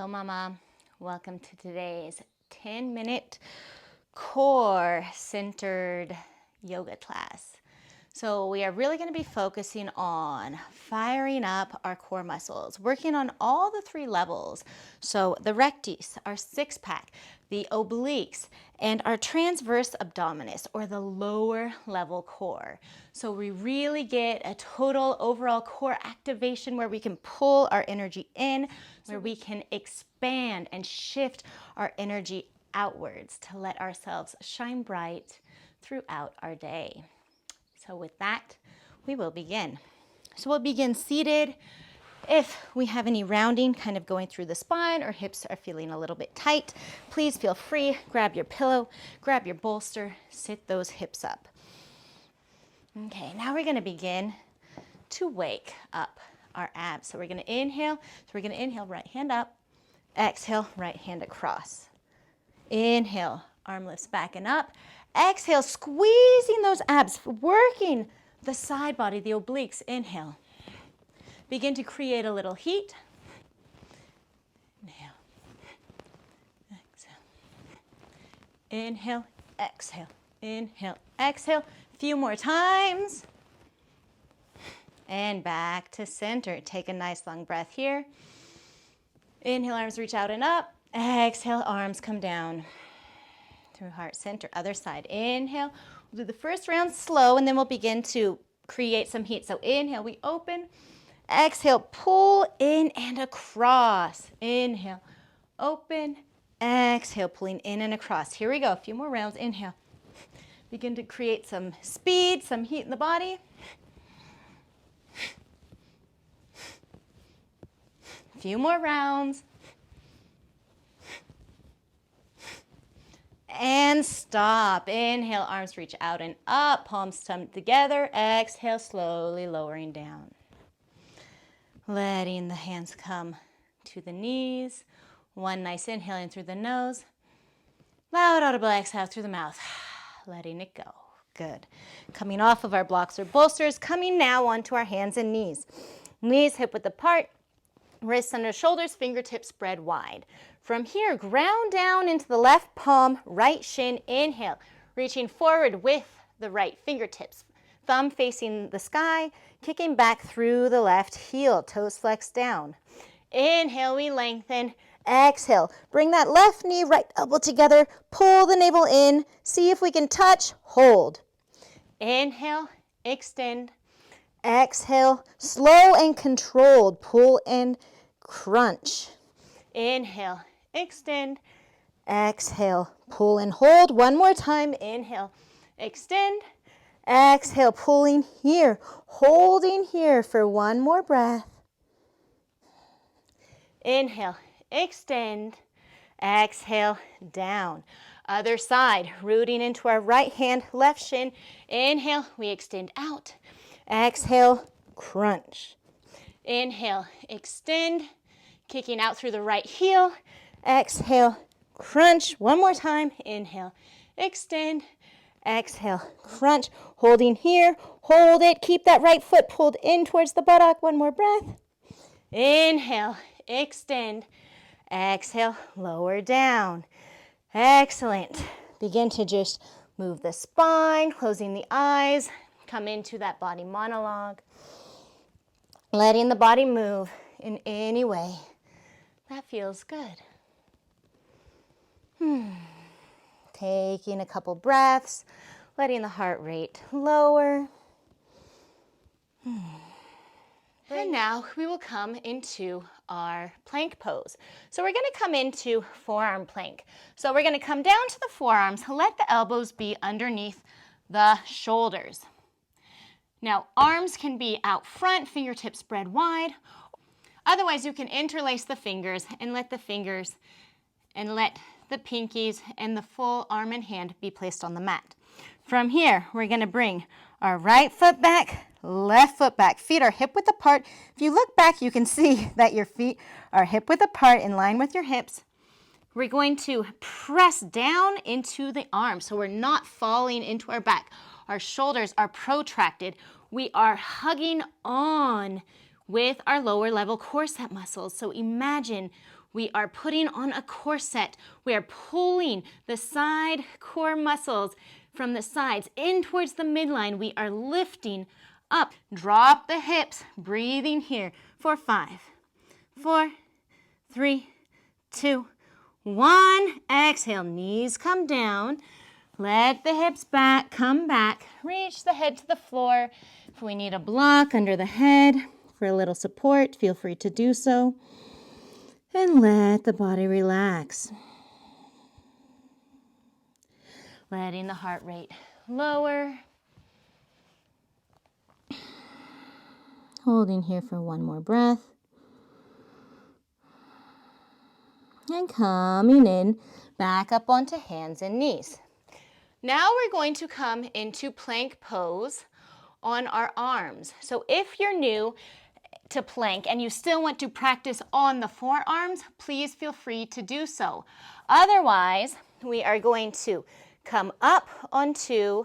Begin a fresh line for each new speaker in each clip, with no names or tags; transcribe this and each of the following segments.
Hello, Mama. Welcome to today's 10-minute core-centered yoga class. So we are really going to be focusing on firing up our core muscles, working on all the three levels. So the rectus, our six-pack, the obliques, and our transverse abdominis, or the lower level core. So we really get a total overall core activation where we can pull our energy in, where we can expand and shift our energy outwards to let ourselves shine bright throughout our day. So with that, we will begin. So we'll begin seated. If we have any rounding kind of going through the spine or hips are feeling a little bit tight, please feel free, grab your pillow, grab your bolster, sit those hips up. Okay, now we're gonna begin to wake up our abs. So we're gonna inhale, right hand up, exhale, right hand across. Inhale, arm lifts back and up. Exhale, squeezing those abs, working the side body, the obliques. Inhale. Begin to create a little heat. Inhale. Exhale. Inhale, exhale. Inhale, exhale. A few more times. And back to center. Take a nice long breath here. Inhale, arms reach out and up. Exhale, arms come down through heart center. Other side. Inhale. We'll do the first round slow, and then we'll begin to create some heat. So inhale, we open. Exhale, pull in and across. Inhale, open. Exhale, pulling in and across. Here we go. A few more rounds. Inhale. Begin to create some speed, some heat in the body. A few more rounds. And stop. Inhale, arms reach out and up, palms come together. Exhale, slowly lowering down. Letting the hands come to the knees. One nice inhale in through the nose. Loud audible exhale through the mouth. Letting it go. Good. Coming off of our blocks or bolsters, coming now onto our hands and knees. Knees hip width apart. Wrists under shoulders, fingertips spread wide. From here, ground down into the left palm, right shin. Inhale, reaching forward with the right fingertips. Thumb facing the sky, kicking back through the left heel, toes flexed down. Inhale, we lengthen. Exhale, bring that left knee, right elbow together. Pull the navel in. See if we can touch. Hold. Inhale, extend. Exhale, slow and controlled. Pull and crunch. Inhale, extend. Exhale, pull and hold. One more time. Inhale, extend. Exhale, pulling here. Holding here for one more breath. Inhale, extend. Exhale, down. Other side, rooting into our right hand, left shin. Inhale, we extend out. Exhale, crunch. Inhale, extend, kicking out through the right heel. Exhale, crunch. One more time. Inhale, extend. Exhale, crunch. Holding here. Hold it. Keep that right foot pulled in towards the buttock. One more breath. Inhale, extend. Exhale, lower down. Excellent. Begin to just move the spine, closing the eyes. Come into that body monologue. Letting the body move in any way that feels good. Taking a couple breaths, letting the heart rate lower. And now we will come into our plank pose. So we're going to come into forearm plank. So we're going to come down to the forearms, let the elbows be underneath the shoulders. Now, arms can be out front, fingertips spread wide. Otherwise, you can interlace the fingers and let the pinkies and the full arm and hand be placed on the mat. From here, we're going to bring our right foot back, left foot back. Feet are hip width apart. If you look back, you can see that your feet are hip width apart in line with your hips. We're going to press down into the arms so we're not falling into our back. Our shoulders are protracted. We are hugging on with our lower level core set muscles. So imagine We are putting on a corset. We are pulling the side core muscles from the sides in towards the midline. We are lifting up. Drop the hips, breathing here for 5, 4, 3, 2, 1. Exhale, knees come down. Let the hips back, come back. Reach the head to the floor. If we need a block under the head for a little support, feel free to do so. And let the body relax. Letting the heart rate lower. Holding here for one more breath. And coming in, back up onto hands and knees. Now we're going to come into plank pose on our arms. So if you're new to plank and you still want to practice on the forearms, please feel free to do so. Otherwise, we are going to come up onto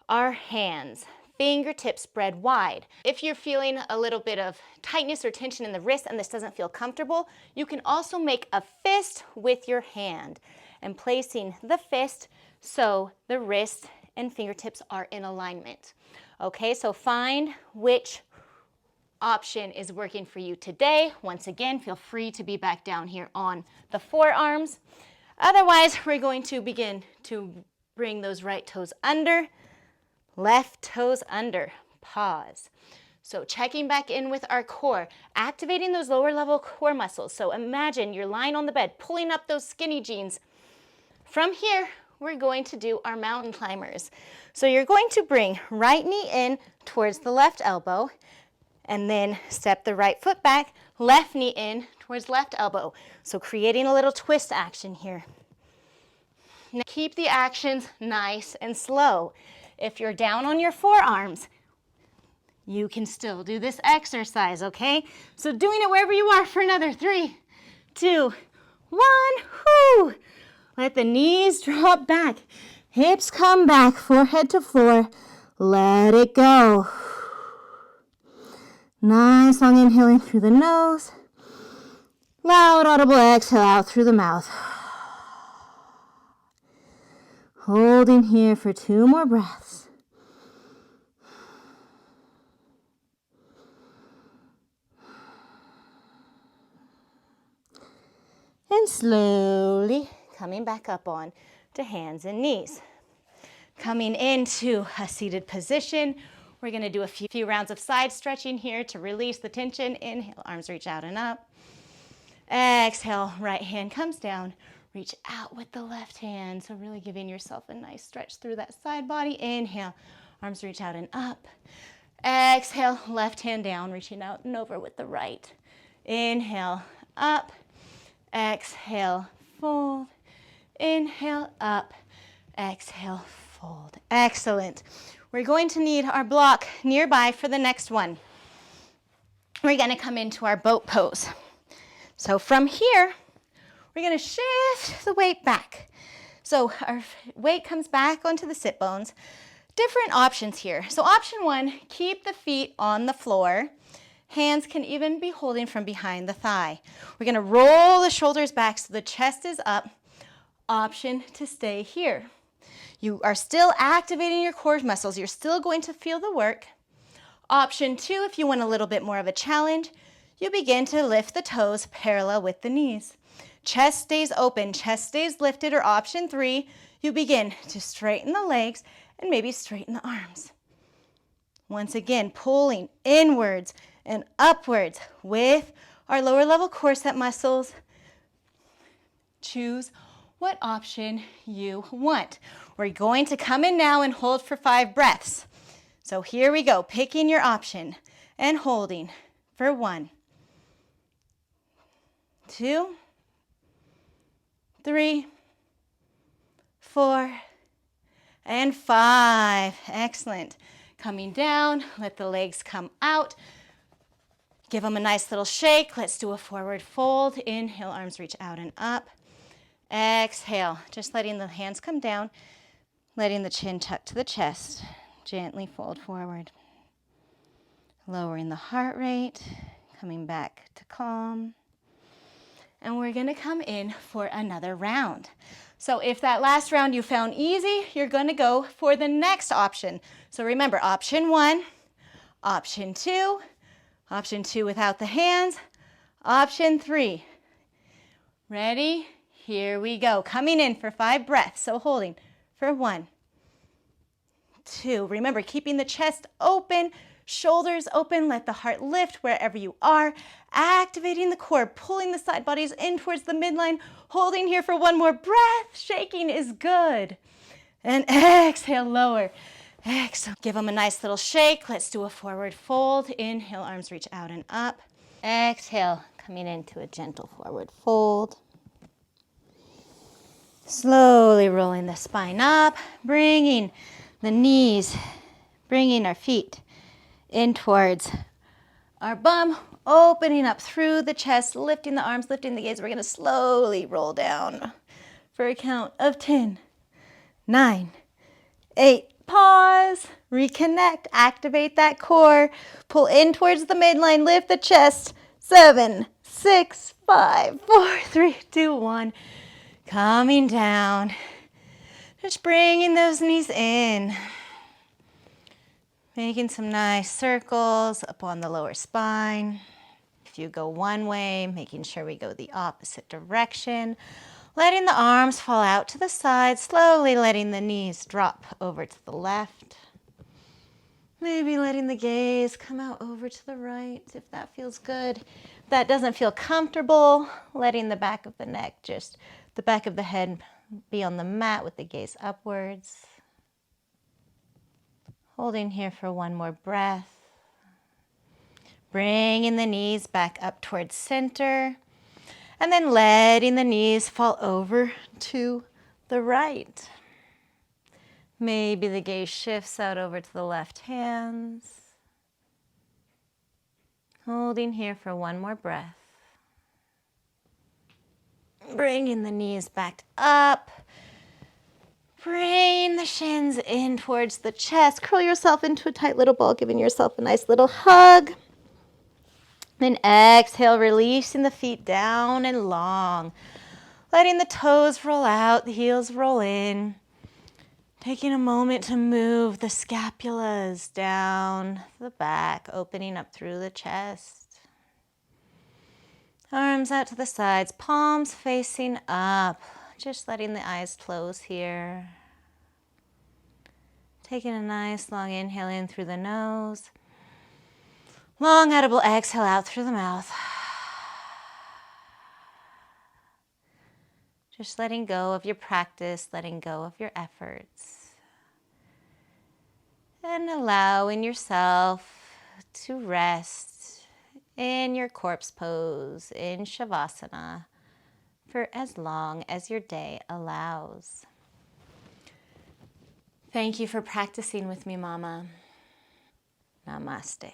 our hands, fingertips spread wide. If you're feeling a little bit of tightness or tension in the wrist and this doesn't feel comfortable, you can also make a fist with your hand and placing the fist so the wrist and fingertips are in alignment. Okay, so find which option is working for you today. Once again, feel free to be back down here on the forearms. Otherwise, we're going to begin to bring those right toes under, left toes under, pause. So checking back in with our core, activating those lower level core muscles. So imagine you're lying on the bed, pulling up those skinny jeans. From here, we're going to do our mountain climbers. So you're going to bring right knee in towards the left elbow, and then step the right foot back, left knee in towards left elbow. So creating a little twist action here. Now keep the actions nice and slow. If you're down on your forearms, you can still do this exercise, okay? So doing it wherever you are for another 3, 2, 1, whoo! Let the knees drop back. Hips come back, forehead to floor. Let it go. Nice long inhaling through the nose. Loud audible exhale out through the mouth. Holding here for 2 more breaths. And slowly coming back up on to hands and knees. Coming into a seated position. We're going to do a few rounds of side stretching here to release the tension. Inhale, arms reach out and up. Exhale, right hand comes down. Reach out with the left hand. So really giving yourself a nice stretch through that side body. Inhale, arms reach out and up. Exhale, left hand down, reaching out and over with the right. Inhale, up. Exhale, fold. Inhale, up. Exhale, fold. Excellent. We're going to need our block nearby for the next one. We're going to come into our boat pose. So from here, we're going to shift the weight back. So our weight comes back onto the sit bones. Different options here. So option 1, keep the feet on the floor. Hands can even be holding from behind the thigh. We're going to roll the shoulders back so the chest is up. Option to stay here. You are still activating your core muscles. You're still going to feel the work. Option 2, if you want a little bit more of a challenge, you begin to lift the toes parallel with the knees. Chest stays open, chest stays lifted. Or option 3, you begin to straighten the legs and maybe straighten the arms. Once again, pulling inwards and upwards with our lower level core set muscles. Choose what option you want. We're going to come in now and hold for 5 breaths. So here we go, picking your option and holding for 1, 2, 3, 4, and 5. Excellent. Coming down, let the legs come out. Give them a nice little shake. Let's do a forward fold. Inhale, arms reach out and up. Exhale, just letting the hands come down, letting the chin tuck to the chest. Gently fold forward. Lowering the heart rate, coming back to calm. And we're gonna come in for another round. So if that last round you found easy, you're gonna go for the next option. So remember, option 1, option 2, option 2 without the hands, option 3. Ready? Here we go. Coming in for 5 breaths. So holding for 1, 2. Remember, keeping the chest open, shoulders open, let the heart lift wherever you are. Activating the core, pulling the side bodies in towards the midline. Holding here for 1 more breath. Shaking is good. And exhale, lower. Exhale. Give them a nice little shake. Let's do a forward fold. Inhale, arms reach out and up. Exhale, coming into a gentle forward fold. Slowly rolling the spine up, bringing the knees, bringing our feet in towards our bum, opening up through the chest, lifting the arms, lifting the gaze. We're going to slowly roll down for a count of 10, 9, 8, pause, reconnect, activate that core, pull in towards the midline, lift the chest, 7, 6, 5, 4, 3, 2, 1. Coming down, just bringing those knees in, making some nice circles up on the lower spine. If you go one way, making sure we go the opposite direction, letting the arms fall out to the side, slowly letting the knees drop over to the left. Maybe letting the gaze come out over to the right if that feels good. If that doesn't feel comfortable, letting the back of the neck, just the back of the head be on the mat with the gaze upwards. Holding here for 1 more breath. Bringing the knees back up towards center. And then letting the knees fall over to the right. Maybe the gaze shifts out over to the left hands. Holding here for 1 more breath. Bringing the knees back up. Bring the shins in towards the chest. Curl yourself into a tight little ball, giving yourself a nice little hug. Then exhale, releasing the feet down and long. Letting the toes roll out, the heels roll in. Taking a moment to move the scapulas down the back, opening up through the chest. Arms out to the sides, palms facing up. Just letting the eyes close here. Taking a nice long inhale in through the nose. Long audible exhale out through the mouth. Just letting go of your practice, letting go of your efforts. And allowing yourself to rest in your corpse pose in Shavasana for as long as your day allows. Thank you for practicing with me, Mama. Namaste.